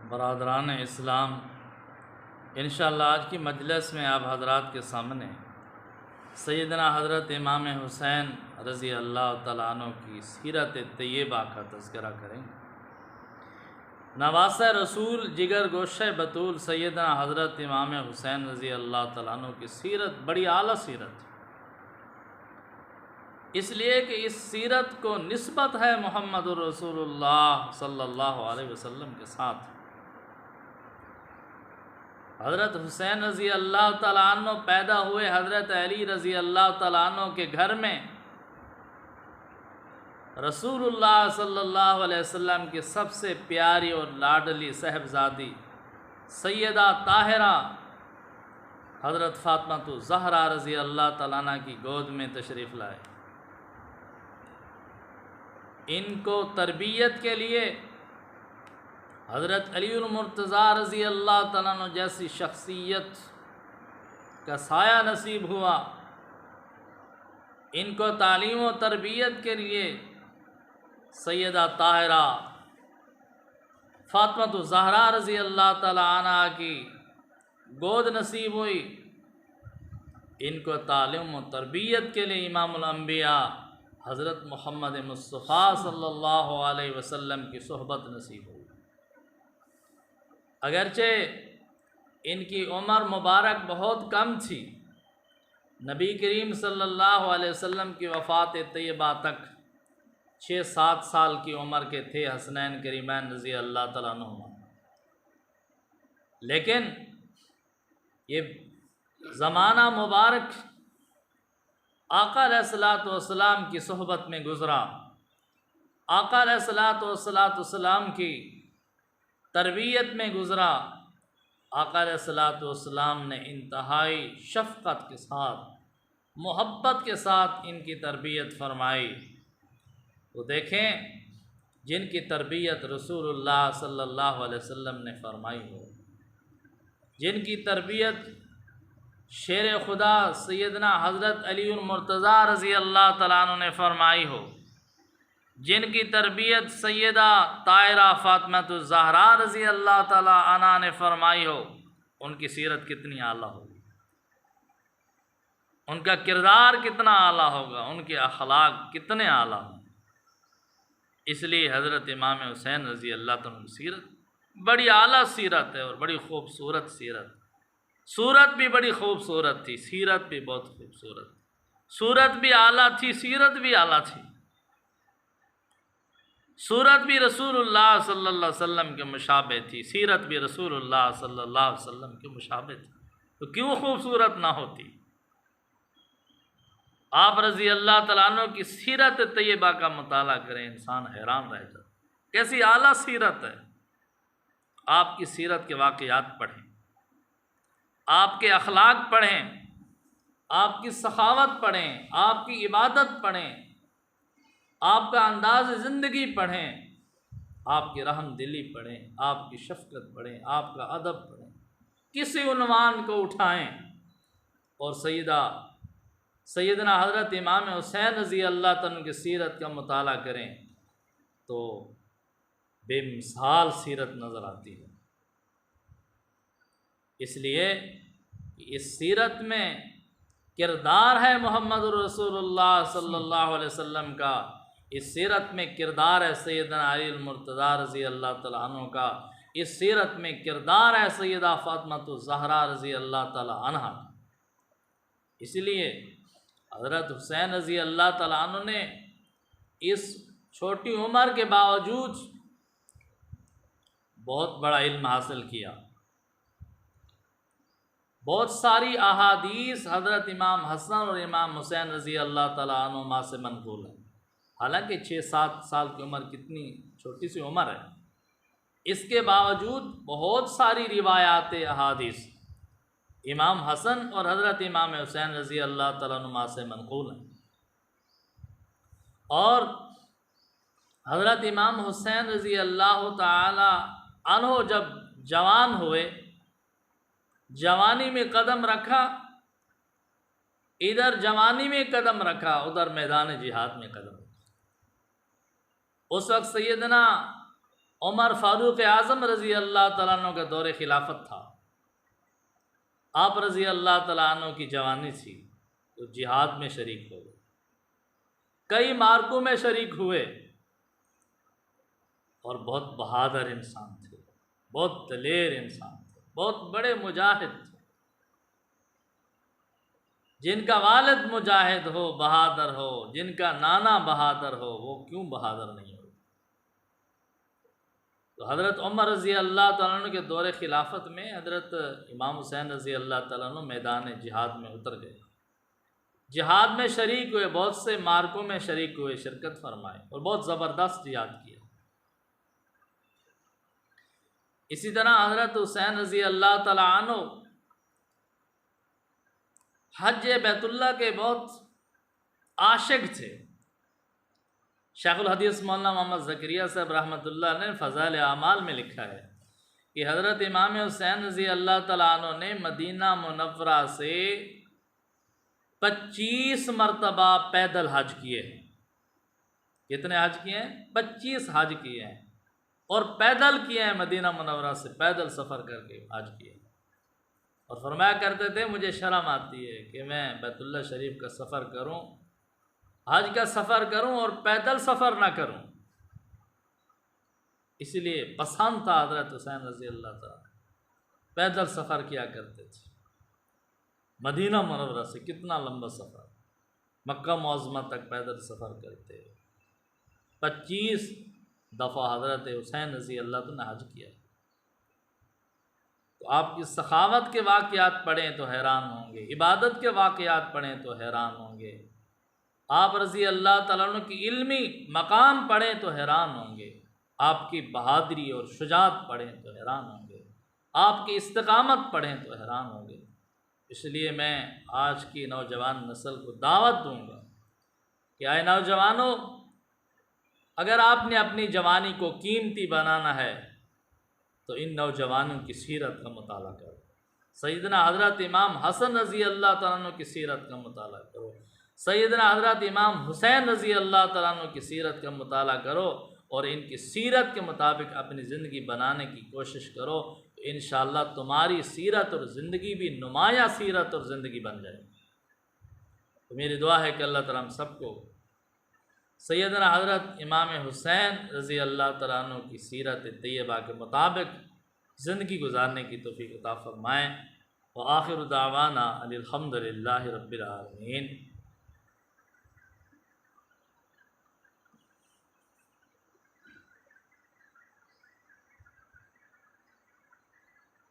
برادران اسلام، انشاءاللہ آج کی مجلس میں آپ حضرات کے سامنے سیدنا حضرت امام حسین رضی اللہ تعالیٰ عنہ کی سیرت طیبہ کا تذکرہ کریں گے۔ نواسہ رسول جگر گوشہ بطول سیدنا حضرت امام حسین رضی اللہ تعالیٰ عنہ کی سیرت بڑی اعلیٰ سیرت ہے، اس لیے کہ اس سیرت کو نسبت ہے محمد الرسول اللہ صلی اللہ علیہ وسلم کے ساتھ۔ حضرت حسین رضی اللہ تعالیٰ عنہ پیدا ہوئے حضرت علی رضی اللہ تعالیٰ عنہ کے گھر میں رسول اللہ صلی اللہ علیہ وسلم کی سب سے پیاری اور لاڈلی صاحبزادی سیدہ طاہرہ حضرت فاطمہ الزہرا رضی اللہ تعالیٰ عنہ کی گود میں تشریف لائے۔ ان کو تربیت کے لیے حضرت علی المرتضیٰ رضی اللہ تعالیٰ عنہ جیسی شخصیت کا سایہ نصیب ہوا۔ ان کو تعلیم و تربیت کے لیے سیدہ طاہرہ فاطمہ الزہرا رضی اللہ تعالیٰ عنہ کی گود نصیب ہوئی۔ ان کو تعلیم و تربیت کے لیے امام الانبیاء حضرت محمد مصطفیٰ صلی اللہ علیہ وسلم کی صحبت نصیب ہوئی۔ اگرچہ ان کی عمر مبارک بہت کم تھی، نبی کریم صلی اللہ علیہ وسلم کی وفات طیبہ تک 6-7 سال کی عمر کے تھے حسنین کریمین رضی اللہ تعالیٰ عنہما، لیکن یہ زمانہ مبارک آقا علیہ الصلوۃ والسلام کی صحبت میں گزرا۔ آقا علیہ الصلوۃ والسلام کی تربیت میں گزرا۔ آقا علیہ الصلوۃ والسلام نے انتہائی شفقت کے ساتھ، محبت کے ساتھ ان کی تربیت فرمائی۔ وہ دیکھیں جن کی تربیت رسول اللہ صلی اللہ علیہ وسلم نے فرمائی ہو، جن کی تربیت شیر خدا سیدنا حضرت علی المرتضیٰ رضی اللہ تعالیٰ عنہ نے فرمائی ہو، جن کی تربیت سیدہ طاہرہ فاطمہ الزہرا رضی اللہ تعالیٰ عنہ نے فرمائی ہو، ان کی سیرت کتنی اعلیٰ ہوگی، ان کا کردار کتنا اعلیٰ ہوگا، ان کے اخلاق کتنے اعلیٰ ہوں۔ اس لیے حضرت امام حسین رضی اللہ تعالیٰ کی سیرت بڑی اعلیٰ سیرت ہے اور بڑی خوبصورت سیرت۔ صورت بھی بڑی خوبصورت تھی، سیرت بھی بہت خوبصورت، صورت بھی اعلیٰ تھی، سیرت بھی اعلیٰ تھی۔ صورت بھی رسول اللہ صلی اللہ علیہ وسلم کے مشابہ تھی، سیرت بھی رسول اللہ صلی اللہ علیہ وسلم کے مشابہ تھی، تو کیوں خوبصورت نہ ہوتی؟ آپ رضی اللہ تعالیٰ عنہ کی سیرت طیبہ کا مطالعہ کریں، انسان حیران رہ جاتا کیسی اعلیٰ سیرت ہے۔ آپ کی سیرت کے واقعات پڑھیں، آپ کے اخلاق پڑھیں، آپ کی سخاوت پڑھیں، آپ کی عبادت پڑھیں، آپ کا انداز زندگی پڑھیں، آپ کی رحم دلی پڑھیں، آپ کی شفقت پڑھیں، آپ کا ادب پڑھیں، کسی عنوان کو اٹھائیں اور سیدنا حضرت امام حسین رضی اللہ تعالیٰ کی سیرت کا مطالعہ کریں تو بے مثال سیرت نظر آتی ہے۔ اس لیے اس سیرت میں کردار ہے محمد الرسول اللہ صلی اللہ علیہ وسلم کا، اس سیرت میں کردار ہے سیدنا علی المرتضیٰ رضی اللہ تعالیٰ عنہ کا، اس سیرت میں کردار ہے سیدہ فاطمہ الزہرا رضی اللہ تعالیٰ عنہ۔ اس لیے حضرت حسین رضی اللہ تعالیٰ عنہ نے اس چھوٹی عمر کے باوجود بہت بڑا علم حاصل کیا۔ بہت ساری احادیث حضرت امام حسن اور امام حسین رضی اللہ تعالیٰ عنہما سے منقول ہیں، حالانکہ 6-7 سال کی عمر کتنی چھوٹی سی عمر ہے، اس کے باوجود بہت ساری روایات احادیث امام حسن اور حضرت امام حسین رضی اللہ تعالیٰ عنہما سے منقول ہیں۔ اور حضرت امام حسین رضی اللہ تعالیٰ عنہ جب جوان ہوئے، جوانی میں قدم رکھا، ادھر جوانی میں قدم رکھا، ادھر میدان جہاد میں قدم رکھا۔ اس وقت سیدنا عمر فاروق اعظم رضی اللہ تعالیٰ عنہ کا دور خلافت تھا، آپ رضی اللہ تعالیٰ عنہ کی جوانی تھی تو جہاد میں شریک ہو گئے، کئی معرکوں میں شریک ہوئے، اور بہت بہادر انسان تھے، بہت دلیر انسان تھے، بہت بڑے مجاہد تھے۔ جن کا والد مجاہد ہو، بہادر ہو، جن کا نانا بہادر ہو، وہ کیوں بہادر نہیں ہو؟ تو حضرت عمر رضی اللہ تعالیٰ عنہ کے دور خلافت میں حضرت امام حسین رضی اللہ تعالیٰ عنہ میدان جہاد میں اتر گئے، جہاد میں شریک ہوئے، بہت سے معرکوں میں شریک ہوئے، شرکت فرمائے اور بہت زبردست جہاد کیا۔ اسی طرح حضرت حسین رضی اللہ تعالیٰ عنہ حج بیت اللہ کے بہت عاشق تھے۔ شیخ الحدیث مولانا محمد زکریا صاحب رحمۃ اللہ نے فضائل اعمال میں لکھا ہے کہ حضرت امام حسین رضی اللہ تعالیٰ عنہ نے مدینہ منورہ سے 25 مرتبہ پیدل حج کیے ہیں۔ کتنے حج کیے ہیں؟ 25 حج کیے ہیں، اور پیدل کیے ہیں، مدینہ منورہ سے پیدل سفر کر کے حج کیے ہیں۔ اور فرمایا کرتے تھے مجھے شرم آتی ہے کہ میں بیت اللہ شریف کا سفر کروں، حج کا سفر کروں اور پیدل سفر نہ کروں، اس لیے پسند تھا حضرت حسین رضی اللہ تعالیٰ پیدل سفر کیا کرتے تھے۔ مدینہ منورہ سے کتنا لمبا سفر، مکہ معظمہ تک پیدل سفر کرتے، 25 دفعہ حضرت حسین رضی اللہ تعالیٰ نے حج کیا۔ تو آپ کی سخاوت کے واقعات پڑھیں تو حیران ہوں گے، عبادت کے واقعات پڑھیں تو حیران ہوں گے، آپ رضی اللہ تعالیٰ عنہ کی علمی مقام پڑھیں تو حیران ہوں گے، آپ کی بہادری اور شجاعت پڑھیں تو حیران ہوں گے، آپ کی استقامت پڑھیں تو حیران ہوں گے۔ اس لیے میں آج کی نوجوان نسل کو دعوت دوں گا کہ آئے نوجوانوں، اگر آپ نے اپنی جوانی کو قیمتی بنانا ہے تو ان نوجوانوں کی سیرت کا مطالعہ کرو، سیدنا حضرت امام حسن رضی اللہ تعالیٰ عنہ کی سیرت کا مطالعہ کرو، سیدنا حضرت امام حسین رضی اللہ تعالیٰ عنہ کی سیرت کا مطالعہ کرو، اور ان کی سیرت کے مطابق اپنی زندگی بنانے کی کوشش کرو، تو انشاءاللہ تمہاری سیرت اور زندگی بھی نمایاں سیرت اور زندگی بن جائے۔ تو میری دعا ہے کہ اللہ تعالیٰ ہم سب کو سیدنا حضرت امام حسین رضی اللہ تعالیٰ عنہ کی سیرت طیبہ کے مطابق زندگی گزارنے کی توفیق عطا فرمائیں۔ وآخر دعوانا ان الحمد للہ رب العالمین۔